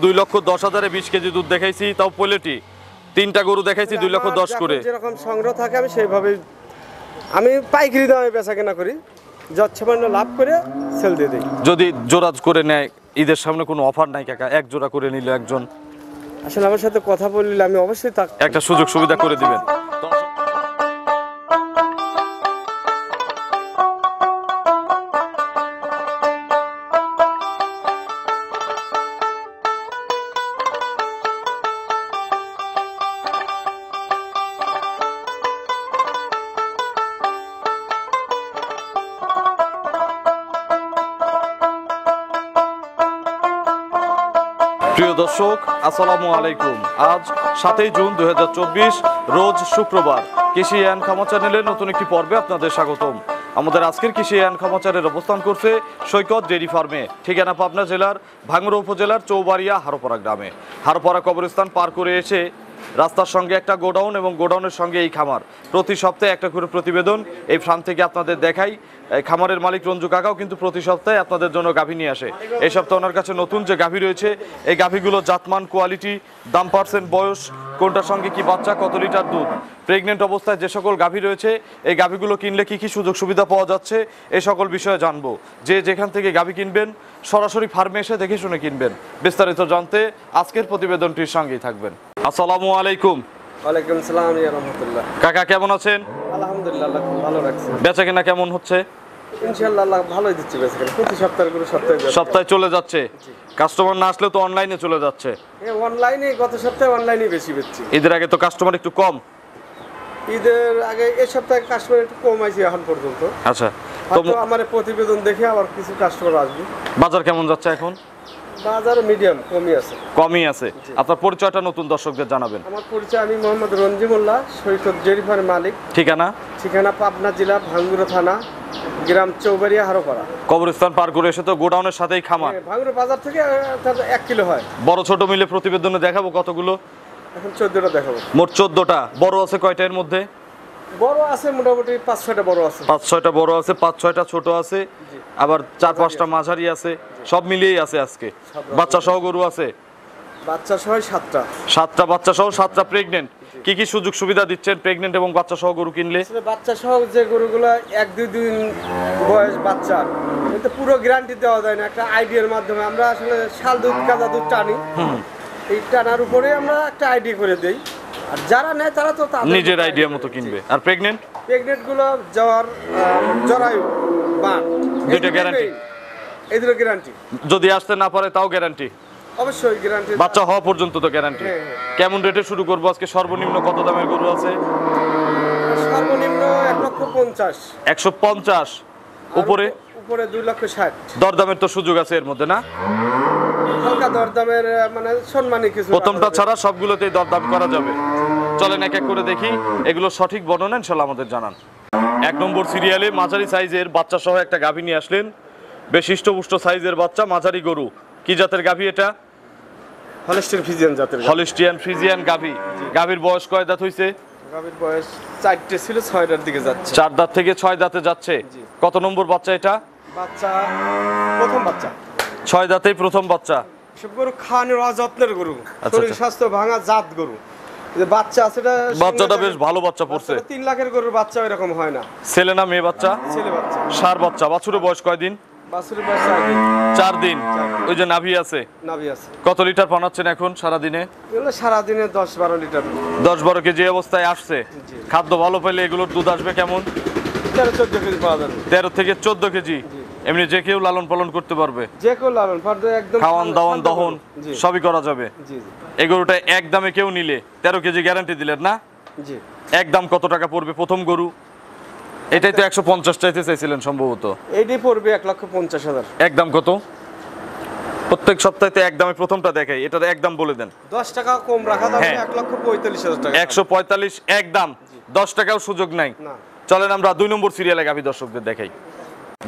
2,10,000-এ 20 KG দুধ দেখাইছি, তাও পোলেটি 3টা গরু দেখাইছি 2,10,000 করে। যেরকম সংগ্রহ থাকে আমি সেইভাবে আমি পাইকারি দামে বেচা কেনা করি, যৎসামান্য লাভ করে সেল দিয়ে দিই। যদি জোড়া করে নেয় ঈদের সামনে কোনো অফার নাই কাকা? এক জোড়া করে নিলে একজন আসলে আমার সাথে কথা বললে আমি অবশ্যই একটা সুযোগ সুবিধা করে দিবেন। প্রিয় দর্শক, আসসালামু আলাইকুম। আজ 7 জুন 2024, রোজ শুক্রবার। কৃষি অ্যান্ড খামার চ্যানেলের নতুন একটি পর্বে আপনাদের স্বাগতম। আমাদের আজকের কৃষি অ্যান্ড খামার চ্যানেল অবস্থান করছে সৈকত ডেইরি ফার্মে, ঠিকানা পাবনা জেলার ভাঙ্গুড়া উপজেলার চৌবাড়িয়া হারোপাড়া গ্রামে। হারোপাড়া কবরস্থান পার করে এসে রাস্তার সঙ্গে একটা গোডাউন এবং গোডাউনের সঙ্গে এই খামার। প্রতি সপ্তাহে একটা করে প্রতিবেদন এই ফার্ম থেকে আপনাদের দেখাই। খামারের মালিক রঞ্জু কাকাও কিন্তু প্রতি সপ্তাহে আপনাদের জন্য গাভী নিয়ে আসে। এই সপ্তাহে ওনার কাছে নতুন যে গাভী রয়েছে, এই গাভীগুলো জাতমান, কোয়ালিটি, দাম, পার্সেন্ট, বয়স, কোনটার সঙ্গে কি বাচ্চা, কত লিটার দুধ, প্রেগনেন্ট অবস্থায় যে সকল গাভী রয়েছে, এই গাভীগুলো কিনলে কি কি সুযোগ সুবিধা পাওয়া যাচ্ছে, এই সকল বিষয়ে জানবো। যে যেখান থেকে গাভী কিনবেন সরাসরি ফার্মে এসে দেখে শুনে কিনবেন। বিস্তারিত জানতে আজকের প্রতিবেদনটির সঙ্গেই থাকবেন। আসসালামু আলাইকুম। ওয়ালাইকুম আসসালাম ওয়া রাহমাতুল্লাহ। কাকা কেমন আছেন? আলহামদুলিল্লাহ, আল্লাহ খুব ভালো রাখছে। বেচা কেনা কেমন হচ্ছে? ইনশাআল্লাহ আল্লাহ ভালোই দিচ্ছে বেচা কেনা। প্রতি সপ্তাহে করে সপ্তাহে চলে যাচ্ছে। কাস্টমার না আসলে তো অনলাইনে চলে যাচ্ছে। অনলাইনে গত সপ্তাহে অনলাইনে বেশি বেচছি। ঈদের আগে তো কাস্টমার একটু কম। ঈদের আগে এই সপ্তাহে কাস্টমার একটু কম আছে এখন পর্যন্ত। আচ্ছা, তো আমার প্রতিবেদন দেখে আবার কিছু কাস্টমার আসবে। বাজার কেমন যাচ্ছে এখন? বাজার মিডিয়াম, কমই আছে। কমই আছে। আপনার পরিচয়টা নতুন দর্শকদের জানাবেন। আমার পরিচয়, আমি মোহাম্মদ রঞ্জিমুল্লাহ, সৈকত ডেইরি ফার্মের মালিক। ঠিকানা পাবনা জেলা ভাঙ্গুড়া থানা, গ্রাম চৌবাড়িয়া হারোপাড়া। কবরস্থান পার করে এসে তো গোডাউনের সাথেই খামার। ভাঙ্গুড়া বাজার থেকে 1 কিলো হয়। বড় ছোট মিলে প্রতিবেদনে দেখাবো কতগুলো? এখন 14টা দেখাবো। মোট 14টা। বড় আছে কয়টা এর মধ্যে? বড় আছে মোটামুটি 5-6টা বড় আছে। 5-6টা বড় আছে, 5-6টা ছোট আছে, আবার 4-5টা মাঝারি আছে। সব মিলিয়েই আছে আজকে। বাচ্চা সহ গরু আছে? বাচ্চা সহ 7টা। 7টা বাচ্চা সহ, 7টা প্রেগনেন্ট। কি কি সুযোগ সুবিধা দিচ্ছেন প্রেগনেন্ট এবং বাচ্চা সহ গরু কিনলে? বাচ্চা সহ যে গরুগুলো 1-2 দিন বয়স বাচ্চা, কিন্তু পুরো গ্যারান্টি দেওয়া যায় না। একটা আইডিয়ার মাধ্যমে আমরা আসলে শাল দুধ, কাঁচা দুধ টানি। এই টানার উপরে আমরা একটা আইডিয়া করে দেই। আর যারা নেয় তারা তো নিজের আইডিয়া মতো কিনবে। আর প্রেগনেন্ট গুলো যাওয়ার জরায়ু বান, দুইটা গ্যারান্টি। এই দুটো গ্যারান্টি। যদি আসতে না পারে তাও গ্যারান্টি? অবশ্যই গ্যারান্টি। বাচ্চা হওয়া পর্যন্ত তো গ্যারান্টি। কেমন রেটে শুরু করবো আজকে? সর্বনিম্ন কত দামের গরু আছে? সর্বনিম্ন 1,50,000। 150। উপরে? উপরে 2,60,000। দরদামের তো সুযোগ আছে এর মধ্যে, না? হালকা দরদামের, মানে সম্মানী কিছু। প্রথমটা ছাড়া সবগুলোতেই দরদাম করা যাবে। চলেন এক এক করে দেখি। এগুলো সঠিক বর্ণনা ইনশাআল্লাহ আমাদের জানান। 1 নম্বর সিরিয়ালে মাঝারি সাইজের বাচ্চা সহ একটা গাভী নিয়ে আসলেন। বেশ হৃষ্টপুষ্ট সাইজের বাচ্চা, মাঝারি গরু। কি জাতের গাভী এটা? হলিস্টিয়ান ফ্রিজিয়ান জাতের। হলিস্টিয়ান ফ্রিজিয়ান গাভী। গাভীর বয়স কয় দাঁত হইছে? গাভীর বয়স 4টে ছিল, 6 দাঁতের দিকে যাচ্ছে। 4 দাঁত থেকে 6 দাঁতে যাচ্ছে। কত নম্বর বাচ্চা এটা? বাচ্চা প্রথম বাচ্চা। 6 দাঁতেই প্রথম বাচ্চা। সব গরু খাওয়ানোর অযত্নের গরু, শরীর স্বাস্থ্য ভাঙা জাত গরু। যে বাচ্চা আছে, বাচ্চাটা বেশ ভালো বাচ্চা পড়ছে। 3 লাখের গরুর বাচ্চা এরকম হয় না। ছেলে না মেয়ে বাচ্চা? ছেলে বাচ্চা। ষাঁড় বাচ্চা। বাছুরের বয়স কয় দিন? বাছুরের বয়স 4 দিন। 4 দিন। ওই যে নাভি আছে? নাভি আছে। কত লিটার পানাচ্ছেন এখন সারা দিনে? এগুলো সারা দিনে 10-12 লিটার। 10-12 কেজি অবস্থায় আসছে। খাদ্য ভালো পেলে এগুলোর দুধ আসবে কেমন? 13-14 কেজি পাওয়া যাবে। 13 থেকে 14 কেজি। এমনি যে কেউ লালন পালন করতে পারবে? যে কেউ লালন পালন, একদম খাওয়ান দাওয়ান দহন সবই করা যাবে। জি জি। এই গরুটা এক দামে কেউ নিলে 13 কেজি গ্যারান্টি দিলেন, না? জি। একদম কত টাকা পড়বে প্রথম গরু? এটাই তো 150 চাইতে চাইছিলেন সম্ভবত। এইটাই পড়বে 1,50,000। একদম কত? প্রত্যেক সপ্তাহে একদমই প্রথমটা দেখাই, এটার একদম বলে দেন। 10 টাকা কম রাখা যাবে। 1,45,000 টাকা। 145 একদম। 10 টাকাও সুযোগ নাই। না। চলেন আমরা 2 নম্বর সিরিয়ালে গাভী দর্শকদের দেখাই।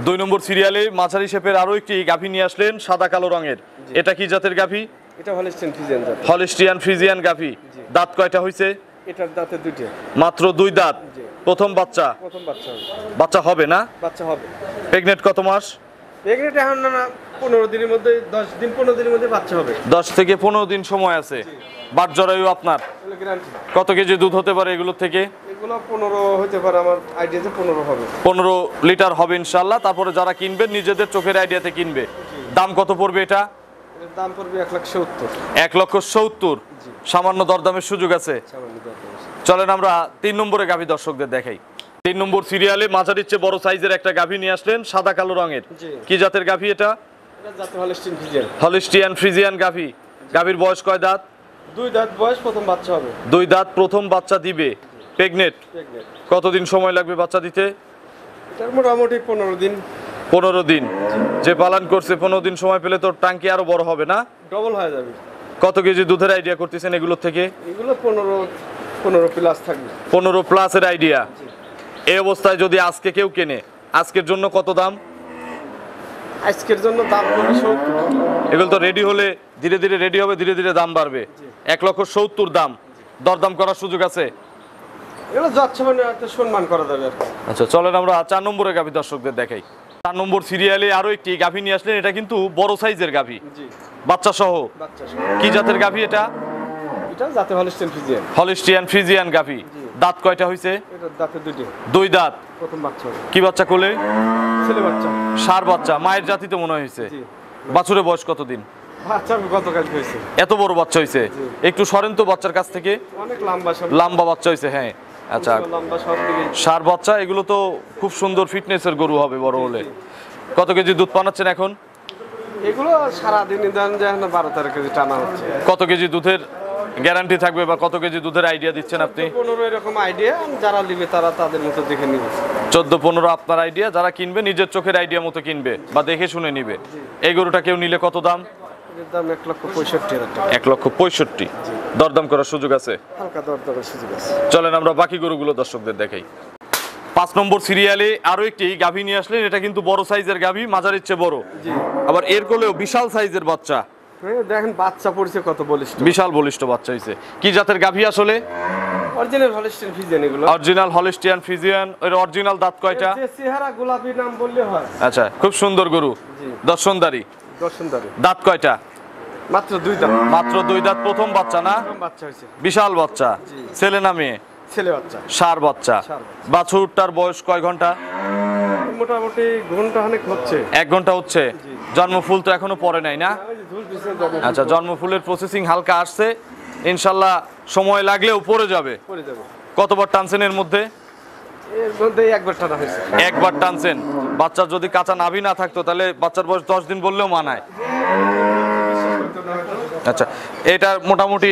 2 নম্বর সিরিয়ালে মাঝারি শেপের আরো একটি গাভী নিয়ে আসলেন, সাদা কালো রঙের। এটা কি জাতের গাভী? এটা হলিস্টিয়ান ফ্রিজিয়ান জাত। হলিস্টিয়ান ফ্রিজিয়ান গাভী। দাঁত কয়টা হইছে? এটার দাঁতে 2টে। মাত্র 2 দাঁত। প্রথম বাচ্চা? প্রথম বাচ্চা। বাচ্চা হবে, না? বাচ্চা হবে। প্রেগনেন্ট কত মাস? প্রেগনেন্ট এখন না 15 দিনের মধ্যে 10 দিন 15 দিনের মধ্যে বাচ্চা হবে। 10 থেকে 15 দিন সময় আছে। বাট জরায়ু আপনার এগুলো গ্যারান্টি। কত কেজি দুধ হতে পারে এগুলোর থেকে? এগুলো 15 হতে পারে, আমার আইডিয়াতে 15 হবে। 15 লিটার হবে ইনশাআল্লাহ। তারপরে যারা কিনবেন নিজেদের চোখের আইডিয়াতে কিনবে। দাম কত পড়বে এটা? এর দাম পড়বে 1,70,000। 1,70,000। সামান্য দরদামের সুযোগ আছে। সামান্য দরদাম আছে। চলেন আমরা 3 নম্বরে গাভী দর্শকদের দেখাই। 3 নম্বর সিরিয়ালে মাঝারির চেয়ে বড় সাইজের একটা গাভী নিয়ে আসলেন, সাদা কালো রঙের। জি। কি জাতের গাভী এটা? এটা জাতে হলস্টিন ফ্রিজিয়ান। হলিস্টিয়ান ফ্রিজিয়ান গাভী। গাভীর বয়স কয় দাঁত? 2 দাঁত বয়স, প্রথম বাচ্চা হবে। 2 দাঁত, প্রথম বাচ্চা দিবে। প্রেগনেন্ট। প্রেগন্যান্ট। কতদিন সময় লাগবে বাচ্চা দিতে? এটার মোটামুটি 15 দিন। 15 দিন। যে পালন করছে 15 দিন সময় পেলে তো টাঙ্কি আরো বড় হবে না? ডবল হয়ে যাবে। কত কেজি দুধের আইডিয়া করতেছেন এগুলোর থেকে? এগুলো 15 প্লাস থাকবে। 15 প্লাসের আইডিয়া। এই অবস্থায় যদি আজকে কেউ কেনে, আজকের জন্য কত দাম? আজকের জন্য দাম পড়বে 70। এগুলো তো রেডি হলে ধীরে ধীরে রেডি হবে, ধীরে ধীরে দাম বাড়বে। 1,70,000 দাম। দরদাম করার সুযোগ আছে? এগুলো যাচ্ছে মানে এত সম্মান করা যাবে আর কি। আচ্ছা চলেন আমরা 4 নম্বরে গাভী দর্শকদের দেখাই। 4 নম্বর সিরিয়ালে আরো একটি গাভী নিয়ে আসলেন, এটা কিন্তু বড় সাইজের গাভী, জি। বাচ্চা সহ। বাচ্চা কি জাতের গাভী এটা? এটা জাতে হলস্টিন ফ্রিজিয়ান। হলিস্টিয়ান ফ্রিজিয়ান গাভী। দাঁত কয়টা হইছে? এটা দাঁতে 2টি। 2 দাঁত। প্রথম বাচ্চা হবে। কি বাচ্চা কোলে? ছেলে বাচ্চা। ষাঁড় বাচ্চা, মায়ের জাতি তো মনে হয়েছে। জি। বাছুরের বয়স কতদিন? বাচ্চা গতকাল হয়েছে। এত বড় বাচ্চা হয়েছে? একটু সরেন তো বাচ্চার কাছ থেকে। অনেক লম্বা সব। লম্বা বাচ্চা হয়েছে, হ্যাঁ। আচ্ছা লম্বা সব দিকে। ষাঁড় বাচ্চা, এগুলো তো খুব সুন্দর ফিটনেসের গরু হবে বড় হলে। কত কেজি দুধ পানাচ্ছেন এখন? এগুলো সারাদিনই দেন যে 12-13 কেজি টানা হচ্ছে। কত কেজি দুধের গ্যারান্টি থাকবে বা কত কেজি দুধের আইডিয়া দিচ্ছেন আপনি? 15 এরকম আইডিয়া, যারা নিবে তারা তাদের মতো দেখে নিবে। 14-15 আপনার আইডিয়া, যারা কিনবে নিজের চোখের আইডিয়া মতো কিনবে বা দেখে শুনে নিবে। এই গরুটা কেউ নিলে কত দাম? এর দাম 1,65,000 টাকা। 1,65,000। দরদাম করার সুযোগ আছে? হালকা দরদামের সুযোগ আছে। চলেন আমরা বাকি গরুগুলো দর্শকদের দেখাই। 5 নম্বর সিরিয়ালে আরো একটি গাভী নিয়ে আসলেন, এটা কিন্তু বড় সাইজের গাভী, মাঝারির চেয়ে বড়। জি। আবার এর কোলেও বিশাল সাইজের বাচ্চা। হ্যাঁ দেখেন বাচ্চা পড়ছে কত বলিষ্ঠ। বিশাল বলিষ্ঠ বাচ্চা হয়েছে। কি জাতের গাভী আসলে? অরিজিনাল হলস্টিন ফ্রিজিয়ান এগুলো। Original Holstein Friesian. এর অরিজিনাল দাঁত কয়টা? যে চেহারা গোলাপি নাম বললে হয়। আচ্ছা খুব সুন্দর গরু। জি। দর্শনদারি। দর্শনদারি। দাঁত কয়টা? মাত্র 2 দাঁত। মাত্র 2 দাঁত, প্রথম বাচ্চা না? প্রথম বাচ্চা হয়েছে। বিশাল বাচ্চা। জি। ছেলে না মেয়ে? ছেলে বাচ্চা। ষাঁড় বাচ্চা। ষাঁড় বাচ্চা। বাছুরটার বয়স কয় ঘন্টা? মোটামুটি ঘন্টা খানেক হচ্ছে। 1 ঘন্টা হচ্ছে। জন্মফুল তো এখনো পড়ে নাই না? ওই যে ঝুল পিছনে যাবে। আচ্ছা জন্মফুলের প্রসেসিং হালকা আসছে, ইনশাল্লাহ সময় লাগলেও পড়ে যাবে। পড়ে যাবে। কতবার টানছেন এর মধ্যে? এর মধ্যে একবার টানা হয়েছে। একবার টানছেন। বাচ্চার যদি কাঁচা নাভি না থাকতো তাহলে বাচ্চার বয়স 10 দিন বললেও মানায়। আচ্ছা এটা মোটামুটি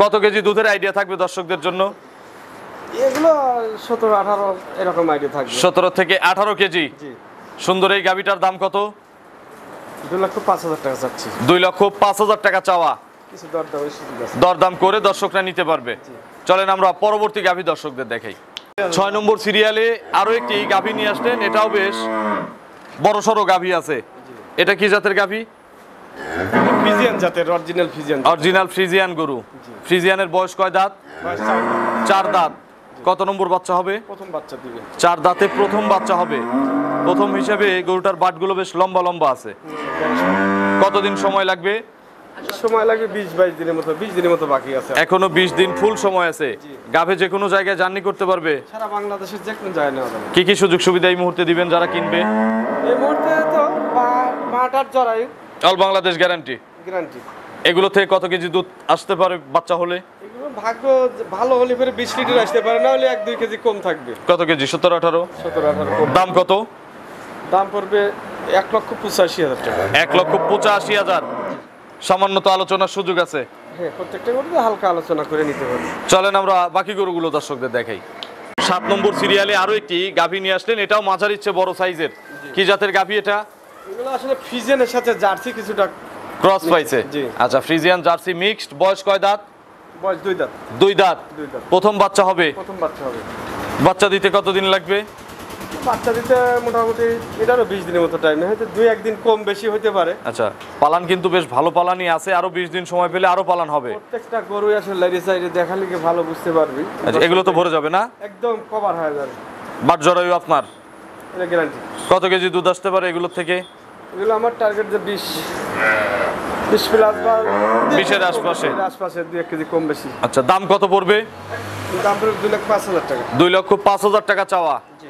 কত কেজি দুধের আইডিয়া থাকবে দর্শকদের জন্য? এগুলো 17-18 এরকম আইডিয়া থাকবে। 17 থেকে 18 কেজি। জি। সুন্দর এই গাভীটার দাম কত? 2,05,000 টাকা চাচ্ছি। 2,05,000 টাকা চাওয়া। কিছু দরদামের সুযোগ আছে। দরদাম করে দর্শকরা নিতে পারবে। চলেন আমরা পরবর্তী গাভী দর্শকদের দেখাই। 6 নম্বর সিরিয়ালে আরো একটি গাভী নিয়ে আসলেন, এটাও বেশ বড় সড়ো গাভী আছে। এটা কি জাতের গাভী? ফ্রিজিয়ান জাতের, অরিজিনাল ফ্রিজিয়ান। অরিজিনাল ফ্রিজিয়ান গরু। ফ্রিজিয়ানের বয়স কয় দাঁত? বয়স 4 দাঁত। 4 দাঁত। কত নম্বর বাচ্চা হবে? প্রথম বাচ্চা দিবে। 4 দাঁতে প্রথম বাচ্চা হবে। প্রথম হিসেবে গরুটার বাটগুলো বেশ লম্বা লম্বা আছে। কতদিন সময় লাগবে? সময় লাগবে 20-22 দিনের মতো। 20 দিনের মতো বাকি আছে। এখনো 20 দিন ফুল সময় আছে। গাভী যে কোনো জায়গায় জার্নি করতে পারবে। সারা বাংলাদেশের যে কোনো যায় না যাবে। কি কি সুযোগ সুবিধা এই মুহূর্তে দিবেন যারা কিনবে? এই মুহূর্তে তো মাটার জরাই অল বাংলাদেশ গ্যারান্টি। গ্যারান্টি। এগুলো থেকে কত কেজি দুধ আসতে পারে বাচ্চা হলে? এগুলো ভাগ্য ভালো হলে পরে 20 লিটার আসতে পারে, না হলে 1-2 কেজি কম থাকবে। কত কেজি? 17-18। 17-18 কম। দাম কত? দাম পড়বে 1,85,000 টাকা। 1,85,000। সামান্য তো আলোচনার সুযোগ আছে। হ্যাঁ প্রত্যেকটা করবে হালকা আলোচনা করে নিতে পারবে। চলেন আমরা বাকি গরুগুলো দর্শকদের দেখাই। 7 নম্বর সিরিয়ালে আরো একটি গাভী নিয়ে আসলেন, এটাও মাঝারির চেয়ে বড় সাইজের। কি জাতের গাভী এটা? এগুলো আসলে ফ্রিজিয়ানের সাথে জার্সি কিছুটা ক্রস পাইছে। জি। আচ্ছা ফ্রিজিয়ান জার্সি মিক্সড। বয়স কয় দাঁত? বয়স 2 দাঁত। 2 দাঁত। 2 দাঁত। প্রথম বাচ্চা হবে। প্রথম বাচ্চা হবে। বাচ্চা দিতে কতদিন লাগবে? বাচ্চা দিতে মোটামুটি এটারও 20 দিনের মতো টাইম, হয়তো 2-1 দিন কম বেশি হতে পারে। আচ্ছা পালান কিন্তু বেশ ভালো পালানই আছে, আরো 20 দিন সময় পেলে আরো পালান হবে। প্রত্যেকটা গরুই আসলে লাইরে সাইডে দেখালে কি ভালো বুঝতে পারবি। আচ্ছা এগুলো তো ভরে যাবে না? একদম কভার হয়ে যাবে। বাট জরায়ু আপনার? এটা গ্যারান্টি। কত কেজি দুধ আসতে পারে এগুলোর থেকে? এগুলো আমার টার্গেট যে 20 প্লাস বা 20-এর আশপাশে। আশপাশে 2-1 কেজি কম বেশি। আচ্ছা, দাম কত পড়বে? দাম পড়বে 2,05,000 টাকা। 2,05,000 টাকা চাওয়া। জি,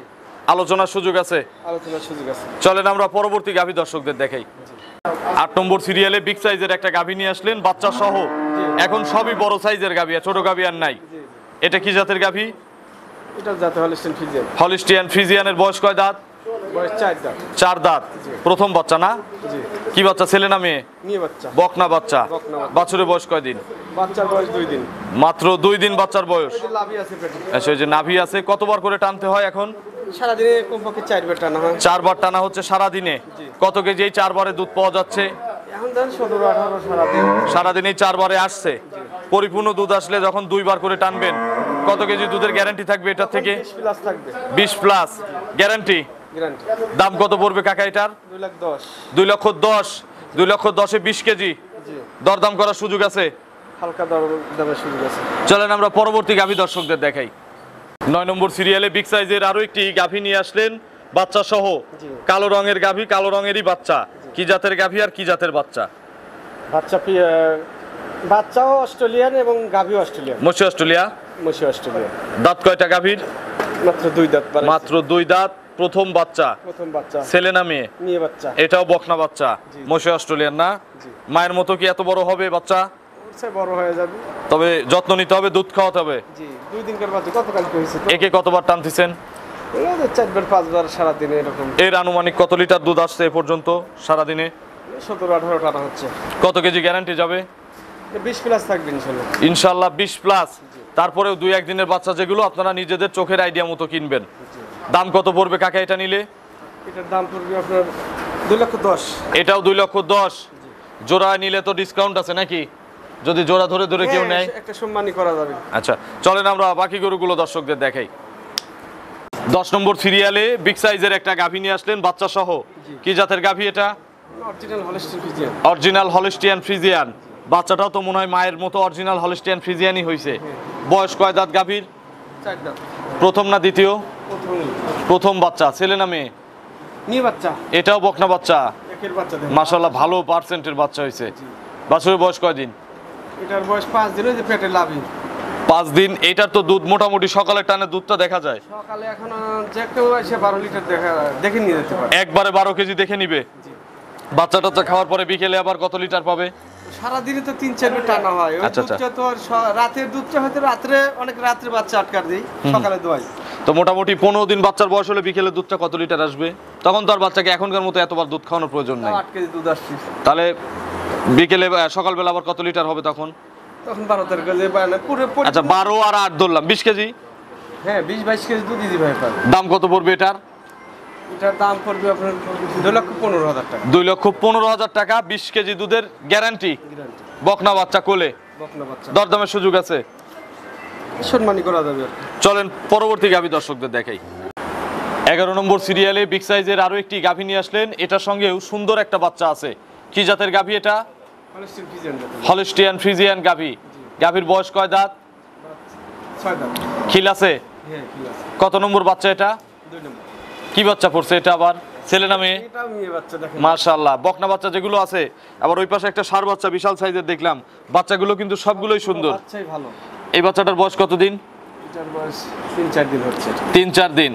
আলোচনার সুযোগ আছে। আলোচনার সুযোগ আছে। চলেন আমরা পরবর্তী গাভী দর্শকদের দেখাই। 8 নম্বর সিরিয়ালে বিগ সাইজের একটা গাভী নিয়ে আসলেন বাচ্চা সহ। এখন সবই বড় সাইজের গাভী, ছোট গাভী আর নাই। জি, এটা কি জাতের গাভী? এটা জাতে হলিস্টিয়ান ফ্রিজিয়ান। হলিস্টিয়ান ফ্রিজিয়ানের বয়স কয় দাঁত? বয়স 4 দাঁত। 4 দাঁত। প্রথম বাচ্চা না? জি, কি বাচ্চা, ছেলে না মেয়ে? নিয়ে বাচ্চা। বকনা বাচ্চা। বকনা বাচ্চা। বাছুরের বয়স কয় দিন? বাচ্চার বয়স 2 দিন। মাত্র 2 দিন বাচ্চার বয়স। এই যে লাভি আছে পেটে। আচ্ছা, ওই যে নাভি আছে, কতবার করে টানতে হয় এখন? সারা দিনে কমপক্ষে 4 বার টানা হয়। 4 বার টানা হচ্ছে সারা দিনে। কত কেজি এই 4 বারে দুধ পাওয়া যাচ্ছে? এখন ধরেন 17-18 সারা দিন। সারাদিন এই 4 বারে আসছে। পরিপূর্ণ দুধ আসলে যখন 2 বার করে টানবেন, কত কেজি দুধের গ্যারান্টি থাকবে এটা থেকে? 20 প্লাস থাকবে। 20 প্লাস গ্যারান্টি। গ্যারান্টি। দাম কত পড়বে কাকা এটার? 2,10,000। 2,10,000। 2,10,000-এ 20 কেজি জি, দরদাম করার সুযোগ আছে। হালকা দামের সুযোগ আছে। চলেন আমরা পরবর্তী গাভী দর্শকদের দেখাই। 9 নম্বর সিরিয়ালে বিগ সাইজের আরো একটি গাভী নিয়ে আসলেন বাচ্চা সহ। জি। কালো রঙের গাভী, কালো রঙেরই বাচ্চা। কি জাতের গাভী আর কি জাতের বাচ্চা? বাচ্চাও অস্ট্রেলিয়ান এবং গাভীও অস্ট্রেলিয়ান। মসি অস্ট্রেলিয়া। মসি অস্ট্রেলিয়ান। দাঁত কয়টা গাভীর? মাত্র 2 দাঁত। মাত্র 2 দাঁত। প্রথম বাচ্চা। প্রথম বাচ্চা। ছেলে না মেয়ে? নিয়ে বাচ্চা। এটাও বকনা বাচ্চা। জি। মসি অস্ট্রেলিয়ান না? জি। মায়ের মতো কি এত বড় হবে বাচ্চা? ওরছে বড় হয়ে যাবে। তবে যত্ন নিতে হবে, দুধ খাওয়াতে হবে। জি, 2 দিনকার বাচ্চা। গতকালকে হয়েছে তো। একে কতবার টানতেছেন? এই যে 4 বার 5 বার সারা দিনে এরকম। এর আনুমানিক কত লিটার দুধ আসছে এ পর্যন্ত সারাদিনে? 17-18 টানা হচ্ছে। কত কেজি গ্যারান্টি যাবে? 20 প্লাস থাকবে ইনশাআল্লাহ। ইনশাল্লাহ 20 প্লাস। তারপরেও 2-1 দিনের বাচ্চা যেগুলো আপনারা নিজেদের চোখের আইডিয়া মতো কিনবেন। দাম কত পড়বে কাকা এটা নিলে? এটার দাম পড়বে আপনার 2,10,000। এটাও 2,10,000। জোড়া নিলে তো ডিসকাউন্ট আছে নাকি? যদি জোড়া ধরে ধরে কেউ নেয়? একটা সম্মানই করা যাবে। আচ্ছা, চলেন আমরা বাকি গরুগুলো দর্শকদের দেখাই। 10 নম্বর সিরিয়ালে বিগ সাইজের একটা গাভী নিয়ে আসলেন বাচ্চা সহ। কি জাতের গাভী এটা? Original Holstein Friesian. Original Holstein Friesian. বাচ্চাটাও তো মনে হয় মায়ের মতো অরিজিনাল হলিস্টিয়ান ফ্রিজিয়ানই হয়েছে। বয়স কয় দাঁত গাভীর? 4 দাঁত। প্রথম না দ্বিতীয়? প্রথম। প্রথম বাচ্চা। ছেলে না মেয়ে? নিয়ে বাচ্চা। এটাও বকনা বাচ্চা। একের বাচ্চা দেখুন। মাশাআল্লাহ, ভালো পার্সেন্টের বাচ্চা হয়েছে। বাছুরের বয়স কয় দিন? এটার বয়স 5 দিন। ওই যে পেটে লাভি। 5 দিন। এটার তো দুধ মোটামুটি সকালে টানে দুধটা দেখা যায়। সকালে এখন যে কেউ এসে 12 লিটার দেখে নিয়ে যেতে পারে। একবারে 12 কেজি দেখে নিবে। বাচ্চা টাচ্চা খাওয়ার পরে বিকেলে আবার কত লিটার পাবে? সারাদিনে তো 3-4 বার টানা হয়। ওই আচ্ছা, দুধটা তো আর রাতের দুধটা হয়তো রাত্রে অনেক রাত্রে বাচ্চা আটকার দেই, সকালে দোয়াই। তো মোটামুটি 15 দিন বাচ্চার বয়স হলে বিকেলে দুধটা কত লিটার আসবে? তখন তো আর বাচ্চাকে এখনকার মতো এতবার দুধ খাওয়ানোর প্রয়োজন নাই। 8 কেজি দুধ আসছে। তাহলে বিকেলে সকালবেলা আবার কত লিটার হবে তখন? তখন 12-13 কেজি বানা পুরো। আচ্ছা, 12 আর 8 ধরলাম 20 কেজি। হ্যাঁ, 20-22 কেজি দুধ দিদি ভাই পাবে। দাম কত পড়বে এটার? এটার দাম পড়বে আপনার 2,15,000 টাকা। 2,15,000 টাকা। 20 কেজি দুধের গ্যারান্টি। গ্যারান্টি। বকনা বাচ্চা কোলে। বকনা বাচ্চা। দরদামের সুযোগ আছে। সম্মানই করা যাবে আর কি। চলেন পরবর্তী গাভী দর্শকদের দেখাই। 11 নম্বর সিরিয়ালে বিগ সাইজের আরো একটি গাভী নিয়ে আসলেন। এটার সঙ্গেও সুন্দর একটা বাচ্চা আছে। কি জাতের গাভী এটা? হলিস্টিয়ান ফ্রিজিয়ান জাতের। হলিস্টিয়ান ফ্রিজিয়ান গাভী। গাভীর বয়স কয় দাঁত? 6 দাঁত। খিল আছে? হ্যাঁ, কি আছে? কত নম্বর বাচ্চা এটা? 2 নম্বর। কি বাচ্চা পড়ছে এটা আবার? ছেলে না মেয়ে? এটাও মেয়ে বাচ্চা দেখেন। মাশাআল্লাহ, বকনা বাচ্চা যেগুলো আছে। আবার ওই পাশে একটা ষাঁড় বাচ্চা বিশাল সাইজের দেখলাম। বাচ্চাগুলো কিন্তু সবগুলোই সুন্দর। বাচ্চাই ভালো। এই বাচ্চাটার বয়স কত দিন? এটার বয়স 3-4 দিন হচ্ছে। 3-4 দিন।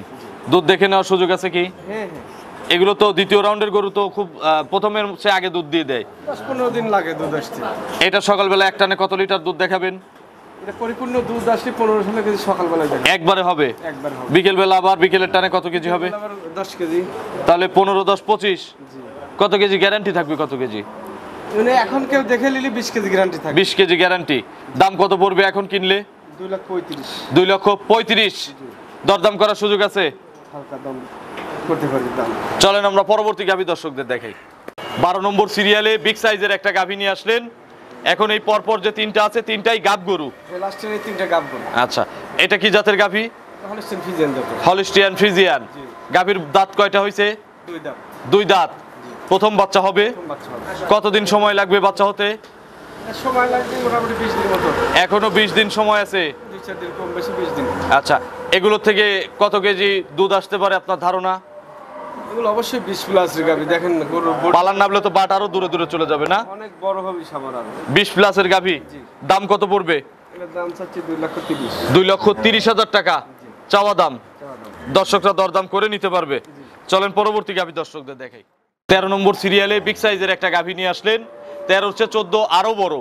দুধ দেখে নেওয়ার সুযোগ আছে কি? হ্যাঁ, হ্যাঁ। এগুলো তো দ্বিতীয় রাউন্ডের গরু, তো খুব প্রথমের সে আগে দুধ দিয়ে দেয়। 10-15 দিন লাগে দুধ আসতে। এটা সকালবেলা এক টানে কত লিটার দুধ দেখাবেন? এটা পরিপূর্ণ দুধ আসলে 15-16 কেজি সকালবেলা দেবে। একবারে হবে? একবার হবে। বিকেল বেলা আবার বিকেলের টানে কত কেজি হবে? আবার 10 কেজি। তাহলে 15, 10, 25। জি। কত কেজি গ্যারান্টি থাকবে? কত কেজি? মানে এখন কেউ দেখে নিলে 20 কেজি গ্যারান্টি থাকে। 20 কেজি গ্যারান্টি। দাম কত পড়বে এখন কিনলে? 2,35,000। 2,35,000। দরদাম করার সুযোগ আছে। হালকা দাম করতে পারি দাম। চলেন আমরা পরবর্তী গাভী দর্শকদের দেখাই। 12 নম্বর সিরিয়ালে বিগ সাইজের একটা গাভী নিয়ে আসলেন। এখন এই পরপর যে 3টা আছে, 3টাই গাব গরু। লাস্টের এই 3টা গাব গরু। আচ্ছা, এটা কি জাতের গাভী? হলিস্টিয়ান ফ্রিজিয়ান জাতের। Holstein Friesian. জি। গাভীর দাঁত কয়টা হয়েছে? 2 দাঁত। 2 দাঁত। প্রথম বাচ্চা হবে। প্রথম বাচ্চা হবে। কতদিন সময় লাগবে বাচ্চা হতে? এর সময় লাগবে মোটামুটি 20 দিন মতো। এখনো 20 দিন সময় আছে। 2-4 দিন কম বেশি 20 দিন। আচ্ছা, এগুলো থেকে কত কেজি দুধ আসতে পারে আপনার ধারণা? এগুলো অবশ্যই 20 প্লাসের গাভী। দেখেন গরুর বডি পালার নামলে তো বাট আরো দূরে দূরে চলে যাবে না? অনেক বড় হবে সাবার আরো। 20 প্লাসের গাভী, দাম কত পড়বে? এর দাম চাচ্ছি 2,30,000। 2,30,000 টাকা চাওয়া দাম। দর্শকরা দরদাম করে নিতে পারবে। চলেন পরবর্তী গাভী দর্শকদের দেখাই। 13 নম্বর সিরিয়ালে বিগ সাইজের একটা গাভী নিয়ে আসলেন। 13 হচ্ছে 14 আরো বড়।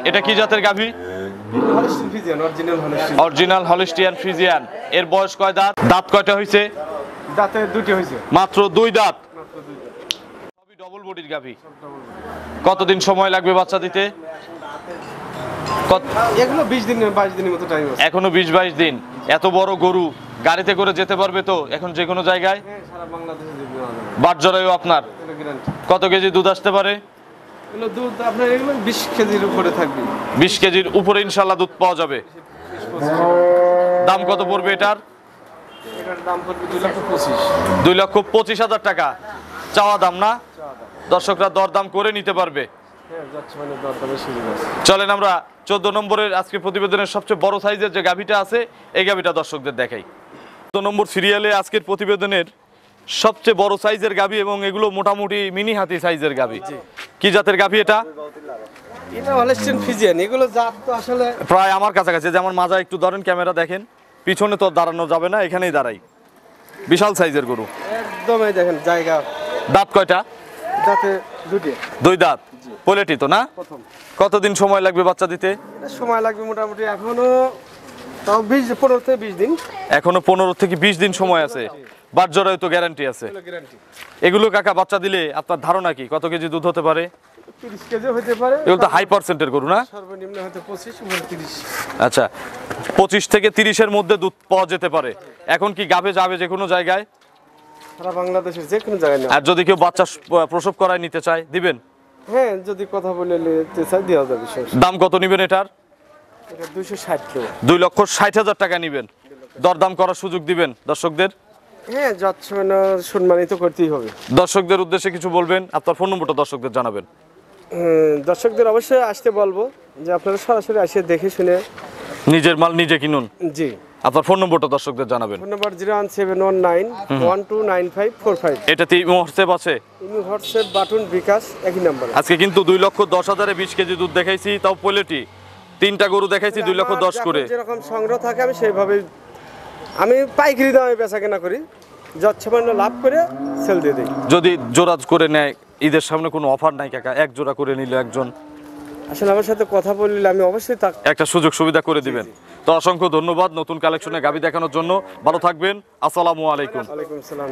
এটা কি জাতের গাভী? Holstein Friesian, original হলিস্টিয়ান। Original Holstein Friesian. এর বয়স কয় দাঁত? দাঁত কয়টা হয়েছে? দাঁতে দুটি হয়েছে। মাত্র 2 দাঁত। মাত্র দুইটা। সবই ডবল বডির গাভী। কতদিন সময় লাগবে বাচ্চা দিতে? এগুলো 20 দিন 22 দিনের মতো টাইম আছে। এখনো 20-22 দিন। এত বড় গরু গাড়িতে করে যেতে পারবে তো এখন যে কোনো জায়গায়? হ্যাঁ, সারা বাংলাদেশে যেতে হবে। বাট জরায়ু আপনার এগুলো গ্যারান্টি। কত কেজি দুধ আসতে পারে? এগুলো দুধ আপনার এগুলো 20 কেজির উপরে থাকবে। 20 কেজির উপরে ইনশাল্লাহ দুধ পাওয়া যাবে। দাম কত পড়বে এটার? এটার দাম পড়বে 2,25,000। 2,25,000 টাকা চাওয়া দাম না? দর্শকরা দরদাম করে নিতে পারবে। হ্যাঁ, যাচ্ছে মানে দরদামের সুযোগ আছে। চলেন আমরা 14 নম্বরের আজকে প্রতিবেদনের সবচেয়ে বড় সাইজের যে গাভীটা আছে এই গাভীটা দর্শকদের দেখাই। 14 নম্বর সিরিয়ালে আজকের প্রতিবেদনের সবচেয়ে বড় সাইজের গাভী এবং এগুলো মোটামুটি মিনি হাতি সাইজের গাভী। কি জাতের গাভী এটা? এটা হলিস্টিয়ান ফ্রিজিয়ান। এগুলো জাত তো আসলে প্রায় আমার কাছাকাছি, যেমন মাজা একটু ধরেন, ক্যামেরা দেখেন, পিছনে তো দাঁড়ানো যাবে না, এখানেই দাঁড়াই। বিশাল সাইজের গরু। একদমই দেখেন জায়গা। দাঁত কয়টা? দাঁতে দুটি। 2 দাঁত। পোলেটি তো না? প্রথম। কতদিন সময় লাগবে বাচ্চা দিতে? এটা সময় লাগবে মোটামুটি এখনো তাও 15 থেকে 20 দিন। এখনো 15 থেকে 20 দিন সময় আছে। বাট জরায়ু তো গ্যারান্টি আছে। এগুলো গ্যারান্টি। এগুলো কাকা বাচ্চা দিলে আপনার ধারণা কি কত কেজি দুধ হতে পারে? 30 কেজি হতে পারে। এগুলো তো হাই পার্সেন্টের গরু না? সর্বনিম্ন হয়তো 25 উপরে 30। আচ্ছা, 25 থেকে 30-এর মধ্যে দুধ পাওয়া যেতে পারে। এখন কি গাভে যাবে যে কোনো জায়গায়? সারা বাংলাদেশের যে কোনো জায়গায় না। আর যদি কেউ বাচ্চা প্রসব করায় নিতে চায় দিবেন? হ্যাঁ, যদি কথা বলে নিতে চাই দেওয়া যাবে। দাম কত নিবেন এটার? এটা 260 টাকা। 2,60,000 টাকা নিবেন। দরদাম করার সুযোগ দিবেন দর্শকদের? হ্যাঁ, যাচ্ছে মানে সম্মানিত করতেই হবে। দর্শকদের উদ্দেশ্যে কিছু বলবেন? আপনার ফোন নম্বরটা দর্শকদের জানাবেন। দর্শকদের অবশ্যই আসতে বলবো যে আপনারা সরাসরি এসে দেখে শুনে নিজের মাল নিজে কিনুন। জি। আপনার ফোন নম্বরটা দর্শকদের জানাবেন। Phone number 01719129545। এটাতে হোয়াটসঅ্যাপ আছে? ইনি হোয়াটসঅ্যাপ বাটন বিকাশ একই নাম্বার। আজকে কিন্তু 2,10,000-এ 20 কেজি দুধ দেখাইছি, তাও পোলেটি। 3টা গরু দেখাইছি 2,10,000 করে। যেরকম সংগ্রহ থাকে আমি সেইভাবে আমি পাইকারি দামে বেচা কেনা করি, যৎসামান্য লাভ করে সেল দিয়ে দিই। যদি জোড়া করে নেয়, ঈদের সামনে কোনো অফার নাই কাকা? এক জোড়া করে নিলে একজন আসলে আমার সাথে কথা বললে আমি অবশ্যই একটা সুযোগ সুবিধা করে দিবেন। তো অসংখ্য ধন্যবাদ নতুন কালেকশনে গাভী দেখানোর জন্য। ভালো থাকবেন। আসসালামু আলাইকুম। ওয়ালাইকুম আসসালাম।